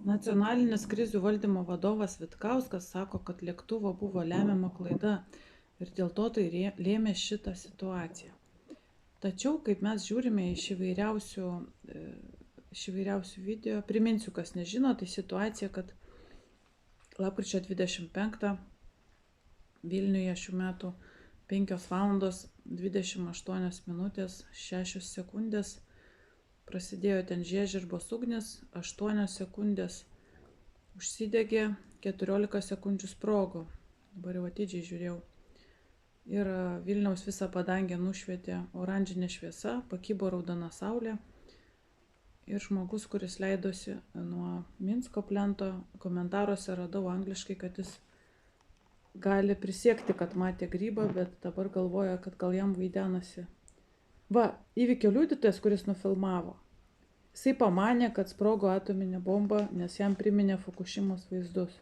Nacionalinis krizių valdymo vadovas Vitkauskas sako, kad lėktuvo buvo lemiama klaida ir dėl to tai lėmė šitą situaciją. Tačiau, kaip mes žiūrime iš įvairiausių video, priminsiu, kas nežino, tai situacija, kad lapkričio 25 Vilniuje šių metų 5 valandos 28 minutės 6 sekundės prasidėjo ten žiežirbos ugnis, 8 sekundės užsidegė, 14 sekundžių sprogo. Dabar jau atidžiai žiūrėjau. Ir Vilniaus visą padangę nušvietė oranžinė šviesa, pakybo raudona saulė. Ir žmogus, kuris leidosi nuo Minsko plento, komentaruose radau angliškai, kad jis gali prisiekti, kad matė grybą, bet dabar galvoja, kad gal jam vaidenasi. Va, įvykio liudytojas, kuris nufilmavo. Jisai pamanė, kad sprogo atominė bomba, nes jam priminė Fukushimos vaizdus.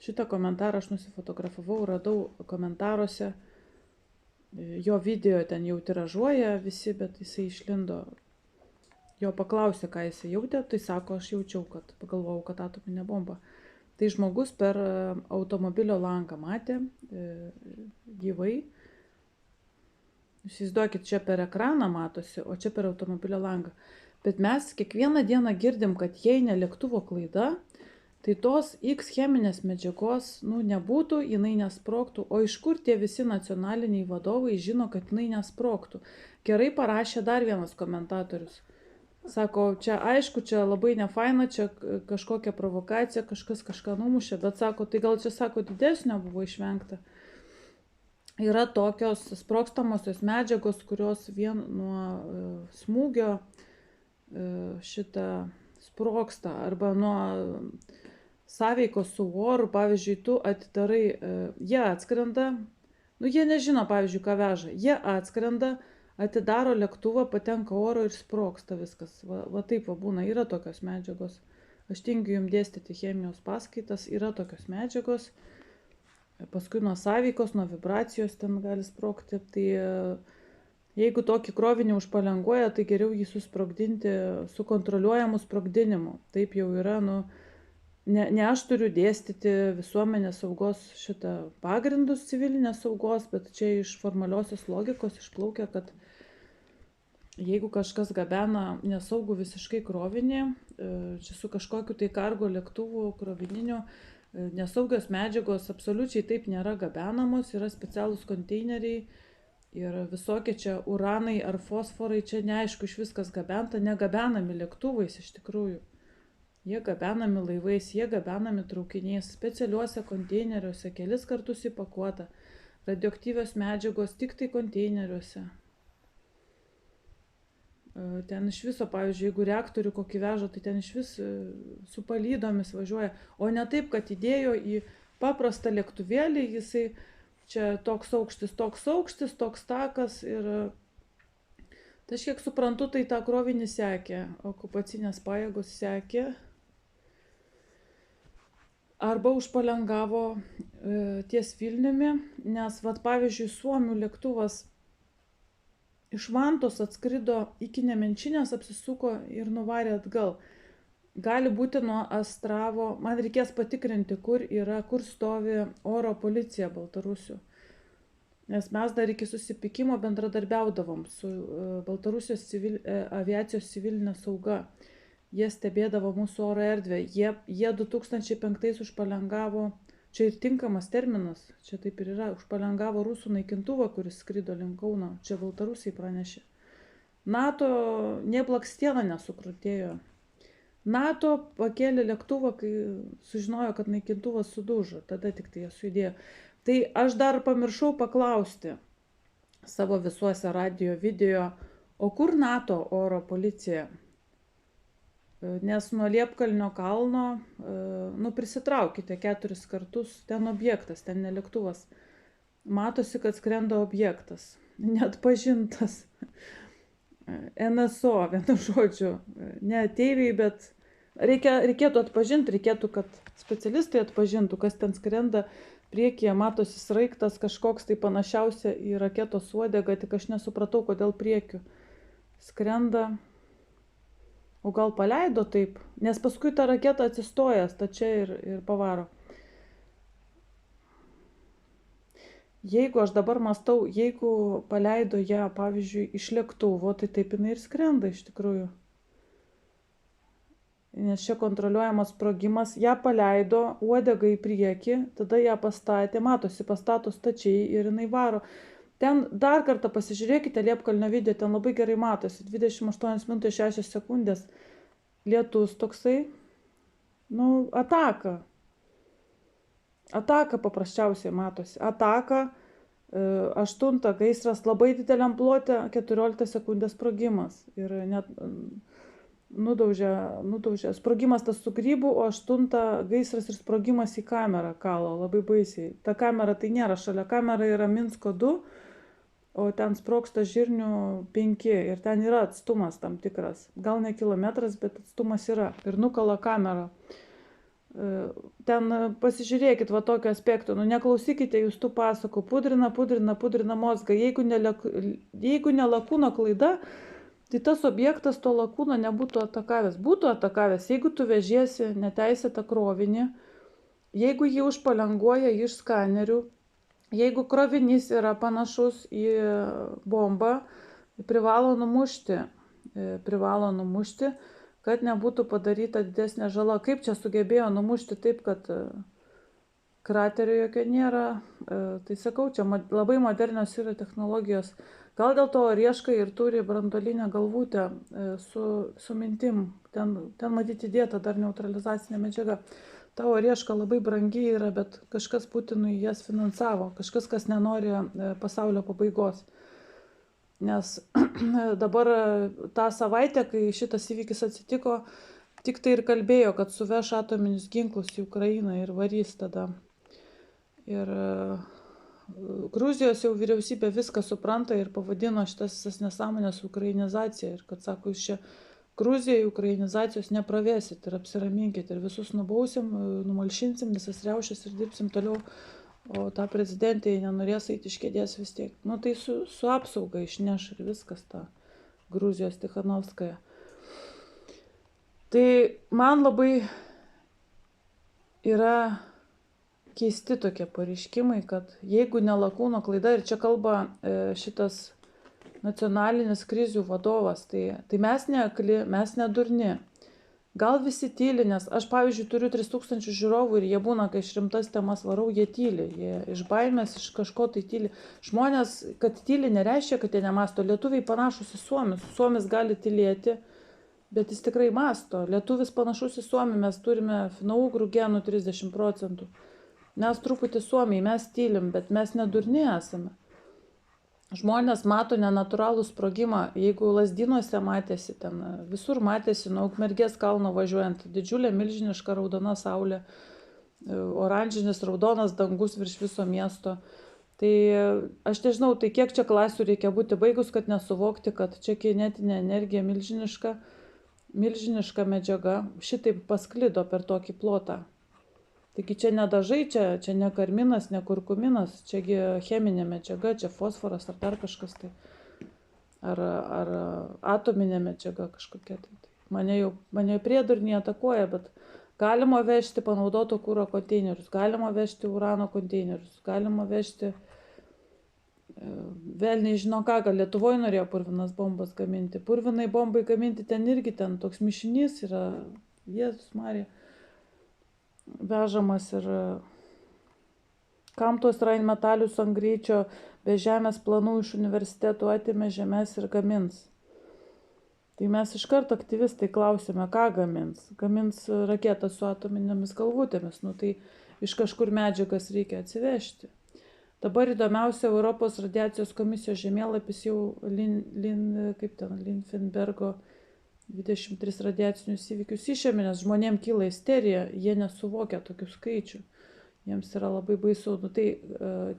Šitą komentarą aš nusifotografavau, radau komentaruose. Jo video ten jau tiražuoja visi, bet jisai išlindo. Jo paklausė, ką jisai jautė, tai sako, aš jaučiau, kad pagalvojau, kad atominė bomba. Tai žmogus per automobilio langą matė gyvai. Jūs įsivaizduokit, čia per ekraną matosi, o čia per automobilio langą. Bet mes kiekvieną dieną girdim, kad jei ne lėktuvo klaida, tai tos X cheminės medžiagos nebūtų, jinai nesprogtų. O iš kur tie visi nacionaliniai vadovai žino, kad jinai nesprogtų? Gerai parašė dar vienas komentatorius. Sako, čia aišku, čia labai nefaina, čia kažkokia provokacija, kažkas kažką numušė, bet sako, tai gal čia, sako, didesnio buvo išvengta. Yra tokios sprogstamosios medžiagos, kurios vien nuo smūgio šitą sprogsta, arba nuo sąveikos su oru, pavyzdžiui, tu atidarai, jie atskrenda, jie nežino, pavyzdžiui, ką veža, jie atskrenda, atidaro lėktuvą, patenka oro ir sprogsta viskas. Va taip va būna, yra tokios medžiagos. Aš tingiu jums dėstyti chemijos paskaitas, yra tokios medžiagos. Paskui nuo sąveikos, nuo vibracijos ten gali sprogti. Tai jeigu tokį krovinį užpalenguoja, tai geriau jį susprogdinti su kontroliuojamu sprogdinimu. Taip jau yra, ne aš turiu dėstyti visuomenės saugos šitą pagrindus civilinės saugos, bet čia iš formaliosios logikos išplaukia, kad jeigu kažkas gabena nesaugų visiškai krovinį, čia su kažkokiu tai kargo lėktuvu krovininiu, nesaugios medžiagos absoliučiai taip nėra gabenamos, yra specialūs konteineriai ir visokie čia uranai ar fosforai, čia neaišku iš viskas gabenta, negabenami lėktuvais iš tikrųjų. Jie gabenami laivais, jie gabenami traukiniais, specialiuose konteineriuose, kelis kartus įpakuota. Radioaktyvios medžiagos tik tai konteineriuose. Ten iš viso, pavyzdžiui, jeigu reaktorių kokį veža, tai ten iš vis su palydomis važiuoja. O ne taip, kad įdėjo į paprastą lėktuvėlį, jisai čia toks aukštis, toks takas. Ir tai aš kiek suprantu, tai tą krovinį sekė, okupacinės pajėgos sekė. Arba užpalengavo ties Vilniumi, nes, pavyzdžiui, suomių lėktuvas iš Vantos atskrido iki Nemenčinės, apsisuko ir nuvarė atgal. Gali būti nuo Astravo, man reikės patikrinti, kur stovi oro policija Baltarusių. Nes mes dar iki susipykimo bendradarbiaudavom su Baltarusijos aviacijos civilinė sauga. Jie stebėdavo mūsų oro erdvę. Jie 2005 užpalengavo, čia ir tinkamas terminas, čia taip ir yra, užpalengavo rusų naikintuvą, kuris skrido link Kauno, čia Baltarusiai pranešė. NATO nė blakstiena nesukrutėjo. NATO pakėlė lėktuvą, kai sužinojo, kad naikintuvas sudužo, tada tik tai jie sujudėjo. Tai aš dar pamiršau paklausti savo visuose radio video, o kur NATO oro policija? Nes nuo Liepkalnio kalno prisitraukite 4 kartus, ten objektas, ten ne lėktuvas. Matosi, kad skrenda objektas, neatpažintas. NSO, vienu žodžiu, ne ateiviai, bet reikėtų atpažinti, reikėtų, kad specialistai atpažintų, kas ten skrenda. Priekyje matosi sraigtas kažkoks tai panašiausia į raketos uodegą, tik aš nesupratau, kodėl priekiu skrenda. O gal paleido taip, nes paskui ta raketa atsistoja stačia ir pavaro. Jeigu aš dabar mąstau, jeigu paleido ją, pavyzdžiui, iš lėktuvo, tai taip jinai ir skrenda iš tikrųjų. Nes čia kontroliuojamas sprogimas, ją paleido, uodega į priekį, tada ją pastatė, matosi, pastato stačiai ir jinai varo. Ten dar kartą pasižiūrėkite Liepkalnio video, ten labai gerai matosi, 28 minutės 6 sekundės, lietus toksai, ataka. Ataka paprasčiausiai matosi. Ataka, 8 gaisras labai dideliam plote, 14 sekundės sprogimas. Ir net nudaužė. Sprogimas tas su grybu, o 8 gaisras ir sprogimas į kamerą kalo, labai baisiai. Ta kamera tai nėra šalia, kamera yra Minsko 2, o ten sprogsta Žirnių 5 ir ten yra atstumas tam tikras. Gal ne kilometras, bet atstumas yra. Ir nukala kamerą. Ten pasižiūrėkit va tokio aspekto, neklausykite jūs tų pasakų, pudrina mozgą, jeigu ne lakūno klaida, tai tas objektas to lakūno nebūtų atakavęs. Būtų atakavęs, jeigu tu vežiesi neteisėtą krovinį, jeigu jį užpalenguoja iš skanerių, jeigu krovinys yra panašus į bombą, privalo numušti, kad nebūtų padaryta didesnė žala. Kaip čia sugebėjo numušti taip, kad kraterio jokio nėra. Tai sakau, čia labai modernios yra technologijos. Gal dėl to Orieška ir turi branduolinę galvutę su mintim. Ten matyti įdėta dar neutralizacinė medžiaga. Ta Orieška labai brangi yra, bet kažkas Putinui jas finansavo. Kažkas, kas nenori pasaulio pabaigos. Nes dabar tą savaitę, kai šitas įvykis atsitiko, tik tai ir kalbėjo, kad suveš atominius ginklus į Ukrainą ir varys tada. Ir Gruzijos jau vyriausybė viską supranta ir pavadino šitas visas nesąmonės ukrainizacija. Ir kad sako, jūs čia Gruzijai ukrainizacijos nepravėsit ir apsiraminkit ir visus nubausim, numalšinsim visas riaušes ir dirbsim toliau. O ta prezidentė nenorės eiti iš kėdės vis tiek. Tai su apsauga išneš ir viskas ta Gruzijos Tikhanovskaja. Tai man labai yra keisti tokie pareiškimai, kad jeigu ne lakūno klaida, ir čia kalba šitas nacionalinis krizių vadovas, tai mes ne akli, mes ne durni. Gal visi tyli, nes aš, pavyzdžiui, turiu 3000 žiūrovų ir jie būna, kai iš rimtas temas varau, jie tyli. Jie iš baimės, iš kažko tai tyli. Žmonės, kad tyli, nereiškia, kad jie nemasto. Lietuviai panašus į suomius. Suomis gali tylėti, bet jis tikrai masto. Lietuvis panašus į suomį, mes turime finougrų genų 30%. Mes truputį suomiai, mes tylim, bet mes nedurni esame. Žmonės mato nenatūralų sprogimą, jeigu Lazdynuose matėsi, ten visur matėsi, nuo Ukmergės kalno važiuojant, didžiulė milžiniška raudona saulė, oranžinis raudonas dangus virš viso miesto. Tai aš nežinau, tai kiek čia klasių reikia būti baigus, kad nesuvokti, kad čia kinetinė energija milžiniška medžiaga šitaip pasklido per tokį plotą. Taigi čia ne dažai, čia ne karminas, ne kurkuminas, čiagi cheminė medžiaga, čia fosforas ar dar kažkas tai. Ar atominė medžiaga kažkokia tai. Mane priedurniai atakuoja, bet galima vežti panaudoto kuro konteinerius, galima vežti urano konteinerius, galima vežti, vėl nežinau ką, gal Lietuvoje norėjo purvinas bombas gaminti. Purvinai bombai gaminti ten irgi ten toks mišinys yra, Jėzus Marija. Vežamas ir kam tuos Rheinmetalius ant greičio be žemės planų iš universitetų atėmė žemės ir gamins. Tai mes iškart aktyvistai klausime, ką gamins. Gamins raketą su atominėmis galvutėmis. Tai iš kažkur medžiagas reikia atsivežti. Dabar įdomiausia Europos radiacijos komisijos žemėlapis jau Linfenbergo 23 radiacinius įvykius išėmė, nes žmonėm kyla isterija, jie nesuvokia tokių skaičių. Jiems yra labai baisu. Tai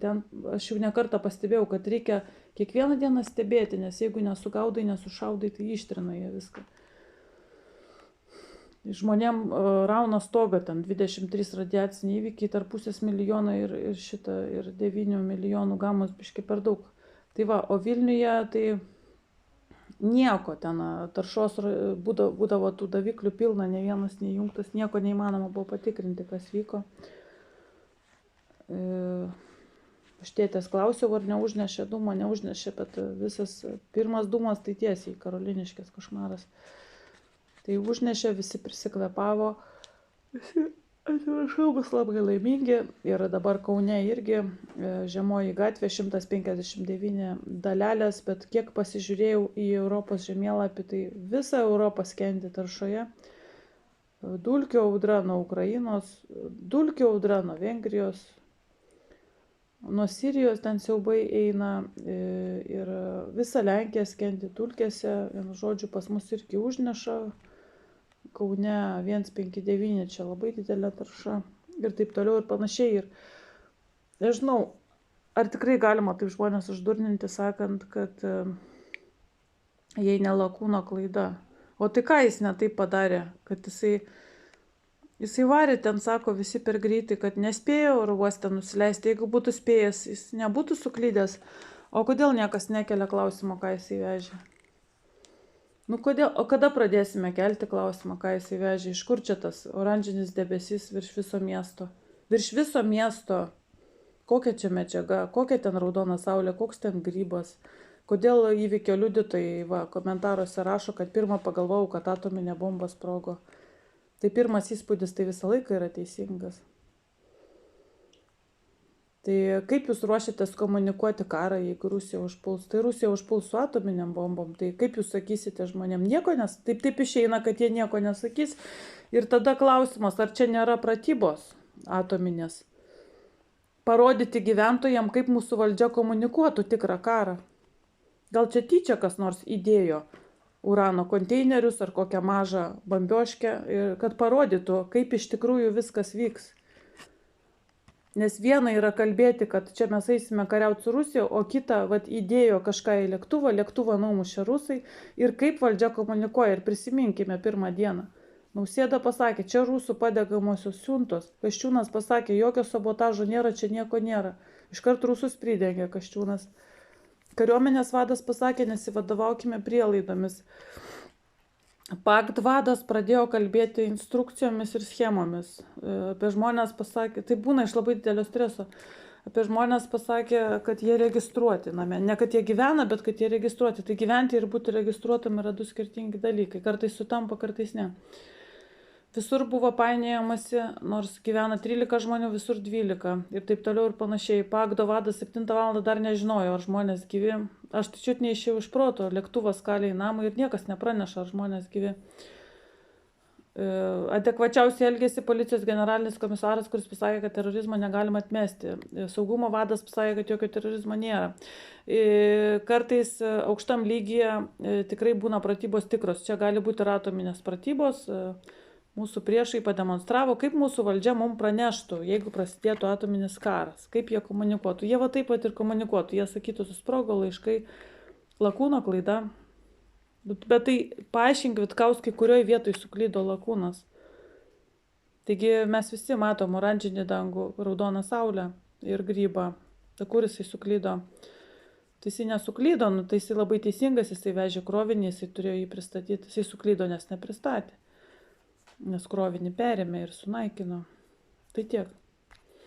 ten aš jau ne kartą pastebėjau, kad reikia kiekvieną dieną stebėti, nes jeigu nesugaudai, nesušaudai, tai ištrina jie viską. Žmonėm rauna stogą, ten 23 radiaciniai įvykiai, tarp 500 milijono ir 9 milijonų gamos biški per daug. Tai va, o Vilniuje tai Nieko ten taršos būdavo tų daviklių pilna, ne vienas neįjungtas, nieko neįmanoma buvo patikrinti, kas vyko. Aš tėtės klausiau, ar neužnešė dūmo, neužnešė, bet visas pirmas dūmas tai tiesiai Karoliniškės košmaras. Tai užnešė, visi prisikvepavo, visi, atsiprašau, bus labai laimingi. Ir dabar Kaune irgi Žemoji gatvė 159 dalelės, bet kiek pasižiūrėjau į Europos žemėlapį, tai visa Europa skendi taršoje. Dulkių audra nuo Ukrainos, dulkių audra nuo Vengrijos, nuo Sirijos ten siaubai eina ir visa Lenkija skendi dulkėse. Vienu žodžiu, pas mus irgi užneša. Kaune 159, čia labai didelė tarša ir taip toliau ir panašiai. Ir nežinau, ar tikrai galima taip žmonės uždurninti, sakant, kad jei ne lakūno klaida. O tai ką jis ne taip padarė, kad jisai varė ten, sako, visi per greitai, kad nespėjo oro uoste nusileisti. Jeigu būtų spėjęs, jis nebūtų suklydęs. O kodėl niekas nekelia klausimo, ką jisai vežė? Nu kodėl, o kada pradėsime kelti klausimą, ką jisai vežė, iš kur čia tas oranžinis debesis virš viso miesto? Virš viso miesto, kokia čia medžiaga, kokia ten raudona saulė, koks ten grybas. Kodėl įvykio liudytojai komentaruose rašo, kad pirmą pagalvojau, kad atominė bomba sprogo. Tai pirmas įspūdis tai visą laiką yra teisingas. Tai kaip jūs ruošiatės komunikuoti karą, jeigu Rusija užpuls? Tai Rusija užpuls su atominiam bombom. Tai kaip jūs sakysite žmonėm? Nieko taip išeina, kad jie nieko nesakys. Ir tada klausimas, ar čia nėra pratybos atominės? Parodyti gyventojams, kaip mūsų valdžia komunikuotų tikrą karą. Gal čia tyčia kas nors įdėjo urano konteinerius ar kokią mažą bambioškę, kad parodytų, kaip iš tikrųjų viskas vyks. Nes viena yra kalbėti, kad čia mes eisime kariauti su Rusija, o kita įdėjo kažką į lėktuvą numušė rusai ir kaip valdžia komunikuoja. Ir prisiminkime pirmą dieną. Nausėda pasakė, čia rusų padegamosios siuntos. Kasčiūnas pasakė, jokio sabotažo nėra, čia nieko nėra. Iškart rusus pridengė Kasčiūnas. Kariuomenės vadas pasakė, nesivadovaukime prielaidomis. Pakt vadas pradėjo kalbėti instrukcijomis ir schemomis. Apie žmonės pasakė, tai būna iš labai didelio streso. Apie žmonės pasakė, kad jie registruoti name. Ne kad jie gyvena, bet kad jie registruoti. Tai gyventi ir būti registruotam yra du skirtingi dalykai. Kartais sutampa, kartais ne. Visur buvo painiojamasi, nors gyvena 13 žmonių, visur 12. Ir taip toliau ir panašiai. Pakto vadas 7 val. Dar nežinojo, ar žmonės gyvi. Aš tai čiut neišėjau iš proto. Lėktuvas kalė į namą ir niekas nepraneša, ar žmonės gyvi. Adekvačiausiai elgėsi policijos generalinis komisaras, kuris pasakė, kad terorizmo negalima atmesti. Saugumo vadas pasakė, kad jokio terorizmo nėra. Kartais aukštam lygyje tikrai būna pratybos tikros. Čia gali būti ir atominės pratybos. Mūsų priešai pademonstravo, kaip mūsų valdžia mums praneštų, jeigu prasidėtų atominis karas, kaip jie komunikuotų. Jie taip pat ir komunikuotų, jie sakytų, susprogo laiškai, lakūno klaida. Bet tai paaiškink, Vitkauskai, kurioje vietoje suklydo lakūnas. Taigi mes visi matom oranžinį dangų, raudoną saulę ir grybą. Tai kur jisai suklydo? Tai jisai nesuklydo, tai jisai labai teisingas, jisai vežė krovinį, jisai turėjo jį pristatyti. Jisai suklydo, nes nepristatė. Nes krovinį perėmė ir sunaikino. Tai tiek.